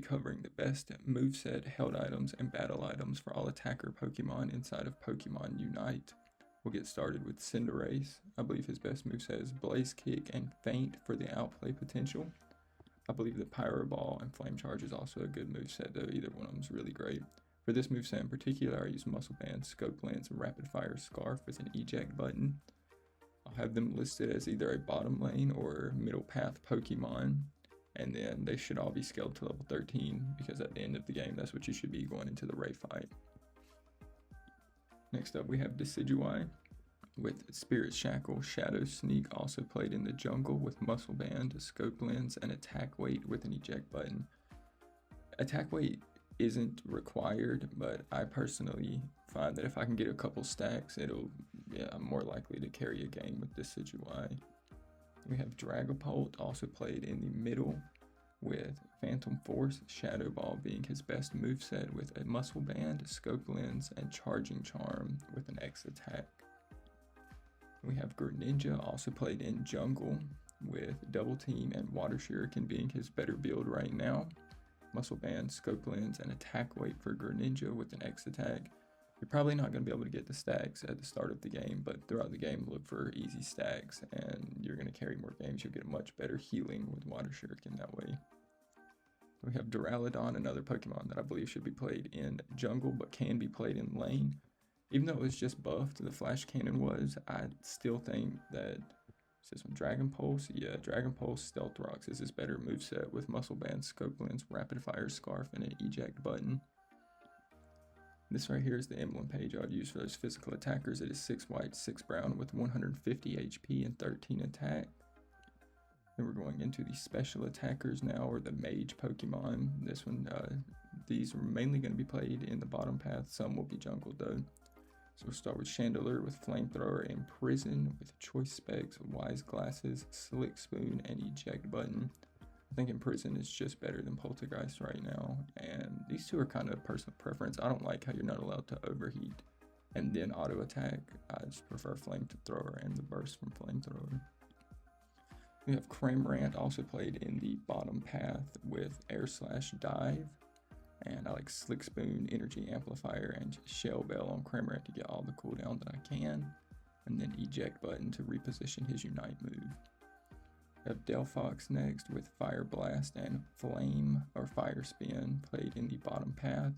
covering the best moveset, held items, and battle items for all attacker Pokemon inside of Pokemon Unite. We'll get started with Cinderace. I believe his best moveset is Blaze Kick and Feint for the outplay potential. I believe the Pyro Ball and Flame Charge is also a good moveset, though either one of them is really great. For this moveset in particular, I use Muscle Band, Scope Lens, and Rapid Fire Scarf with an eject button. I'll have them listed as either a bottom lane or middle path Pokemon, and then they should all be scaled to level 13 because at the end of the game, that's what you should be going into the Ray fight. Next up, we have Decidueye with Spirit Shackle, Shadow Sneak, also played in the jungle with Muscle Band, Scope Lens, and Attack Weight with an eject button. Attack Weight isn't required, but I personally find that if I can get a couple stacks, I'm more likely to carry a game with Decidueye. We have Dragapult, also played in the middle with Phantom Force, Shadow Ball being his best moveset with a Muscle Band, Scope Lens, and Charging Charm with an X attack. We have Greninja, also played in jungle with Double Team and Water Shuriken being his better build right now. Muscle Band, Scope Lens, and Attack Weight for Greninja with an X attack. You're probably not going to be able to get the stacks at the start of the game, but throughout the game look for easy stacks and you're going to carry more games. You'll get a much better healing with Water Shuriken that way. We have Duraludon, another Pokemon that I believe should be played in jungle but can be played in lane. Even though it was just buffed, the Flash Cannon was, I still think that this one, Dragon Pulse, yeah, Dragon Pulse Stealth Rocks is his better moveset with Muscle Band, Scope Lens, Rapid Fire Scarf, and an eject button. This right here is the emblem page I would use for those physical attackers. It is 6 white, 6 brown with 150 HP and 13 attack. Then we're going into the special attackers now, or the mage Pokemon. This one, these are mainly going to be played in the bottom path. Some will be jungled though. So we'll start with Chandelure with Flamethrower and Prison with Choice Specs, Wise Glasses, Slick Spoon, and Eject Button. I think Imprison is just better than Poltergeist right now, and these two are kind of personal preference. I don't like how you're not allowed to overheat and then auto attack. I just prefer Flamethrower and the burst from Flamethrower. We have Cramorant, also played in the bottom path with Air Slash Dive, and I like Slick Spoon, Energy Amplifier, and Shell Bell on Cramorant to get all the cooldown that I can, and then Eject Button to reposition his Unite move. We have Delphox next with Fire Blast and Flame or Fire Spin played in the bottom path.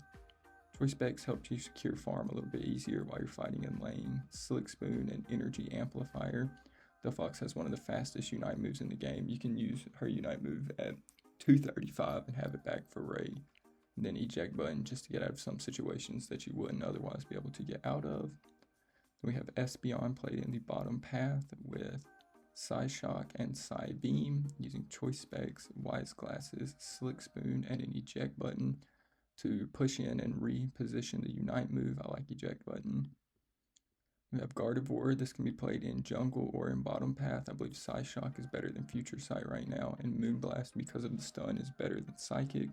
Choice Specs help you secure farm a little bit easier while you're fighting in lane. Slick Spoon and Energy Amplifier. Delphox has one of the fastest Unite moves in the game. You can use her Unite move at 235 and have it back for Ray. And then Eject Button just to get out of some situations that you wouldn't otherwise be able to get out of. We have Espeon played in the bottom path with Psyshock and Psybeam using Choice Specs, Wise Glasses, Slick Spoon, and an Eject Button to push in and reposition the Unite move. I like Eject Button. We have Gardevoir. This can be played in jungle or in bottom path. I believe Psyshock is better than Future Sight right now, and Moonblast, because of the stun, is better than Psychic.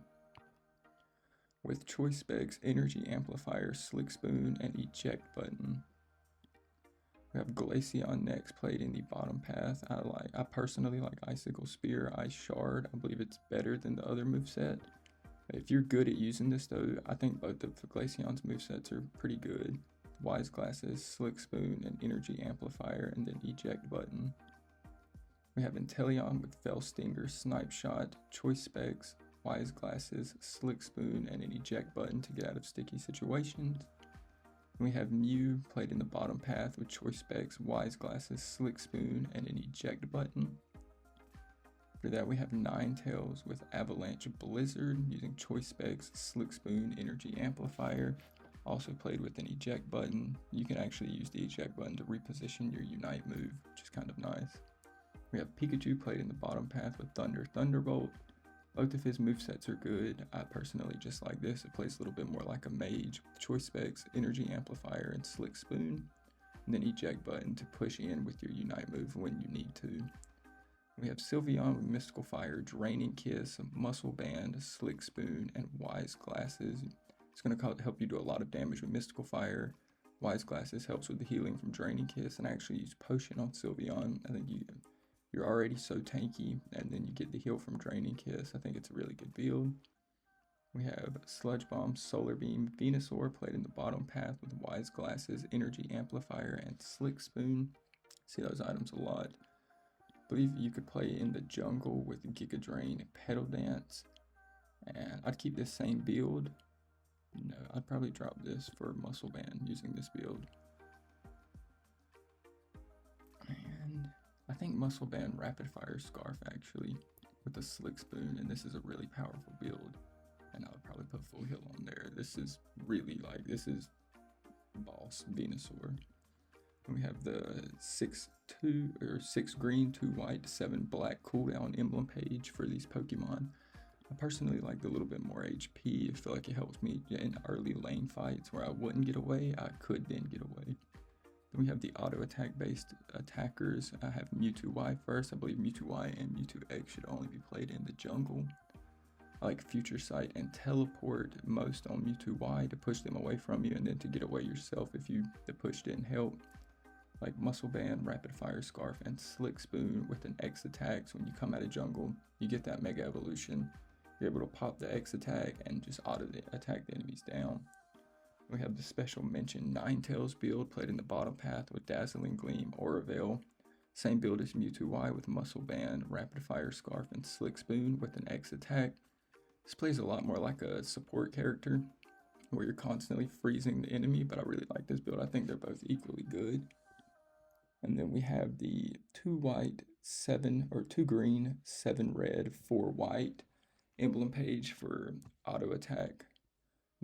With Choice Specs, Energy Amplifier, Slick Spoon, and Eject Button. We have Glaceon next, played in the bottom path. I personally like Icicle Spear, Ice Shard. I believe it's better than the other moveset. If you're good at using this though, I think both of Glaceon's movesets are pretty good. Wise Glasses, Slick Spoon, and Energy Amplifier, and then Eject Button. We have Inteleon with Fell Stinger, Snipe Shot, Choice Specs, Wise Glasses, Slick Spoon, and an Eject Button to get out of sticky situations. We have Mew played in the bottom path with Choice Specs, Wise Glasses, Slick Spoon, and an Eject Button. After that, we have Ninetails with Avalanche Blizzard using Choice Specs, Slick Spoon, Energy Amplifier. Also played with an Eject Button. You can actually use the Eject Button to reposition your Unite move, which is kind of nice. We have Pikachu played in the bottom path with Thunderbolt. Both of his movesets are good. I personally just like this. It plays a little bit more like a mage with Choice Specs, Energy Amplifier, and Slick Spoon. And then Eject Button to push in with your Unite move when you need to. We have Sylveon with Mystical Fire, Draining Kiss, Muscle Band, Slick Spoon, and Wise Glasses. It's going to help you do a lot of damage with Mystical Fire. Wise Glasses helps with the healing from Draining Kiss, and I actually use Potion on Sylveon. I think you're already so tanky, and then you get the heal from Draining Kiss. I think it's a really good build. We have Sludge Bomb, Solar Beam, Venusaur played in the bottom path with Wise Glasses, Energy Amplifier, and Slick Spoon. See those items a lot. I believe you could play in the jungle with Giga Drain, Petal Dance, and I'd keep this same build. No, I'd probably drop this for Muscle Band using this build. And I think Muscle Band Rapid Fire Scarf actually with a Slick Spoon, and this is a really powerful build. And I would probably put Full Heal on there. This is really like, this is boss Venusaur. And we have the 6 green, 2 white, 7 black cooldown emblem page for these Pokemon. I personally like the little bit more HP. I feel like it helps me in early lane fights where I wouldn't get away, I could then get away. Then we have the auto attack based attackers. I have Mewtwo first. I believe Mewtwo and Mewtwo X should only be played in the jungle. I like Future Sight and Teleport most on Mewtwo to push them away from you and then to get away yourself if the push didn't help. Like Muscle Band, Rapid Fire Scarf, and Slick Spoon with an X attack. So when you come out of jungle, you get that Mega Evolution. You're able to pop the X attack and just auto attack the enemies down. We have the special mention Ninetails build played in the bottom path with Dazzling Gleam, Aura Veil. Same build as Mewtwo with Muscle Band, Rapid Fire Scarf, and Slick Spoon with an X attack. This plays a lot more like a support character where you're constantly freezing the enemy, but I really like this build. I think they're both equally good. And then we have the 2 white, 2 green, 7 red, 4 white emblem page for auto attack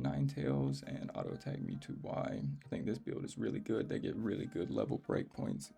Ninetails and auto attack Mewtwo. I think this build is really good. They get really good level breakpoints